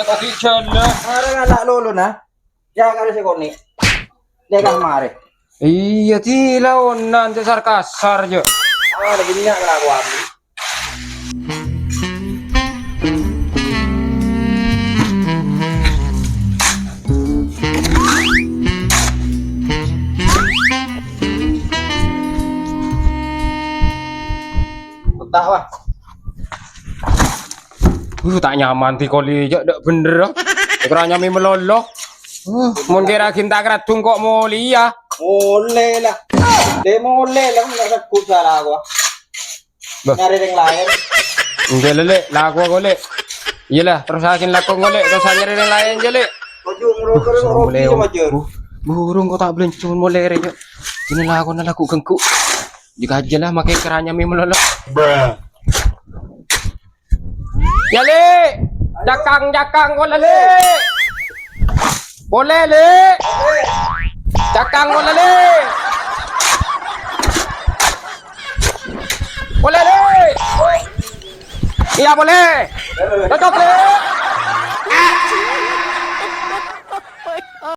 ya kok jalan. Are anak lolo na. Ya kare si koni. Deka mare. Iya tila onan dasar kasar aja. Ah, ada gini nak aku ambil. Tak wah. Tak nyaman ti koli aja dak bener. Keranya mi melolok. Mun kira kinta keratung kok moli ya. Boleh lah. Dia boleh lah nggak sakut salah aku. Bah. Nyari yang lain. Enggak lele, laku golek. Iyalah, terus akin laku golek, terus nyari yang lain je lek. Ojo ngerokok roki sama jer. Burung kau tak boleh cuma molek aja. Ini laku nak laku gengku. Jika aja lah makai keranya mi melolok. Ya le, jakang kau le. Boleh le. Jakang kau le. Boleh le. Iya boleh. Cocok le.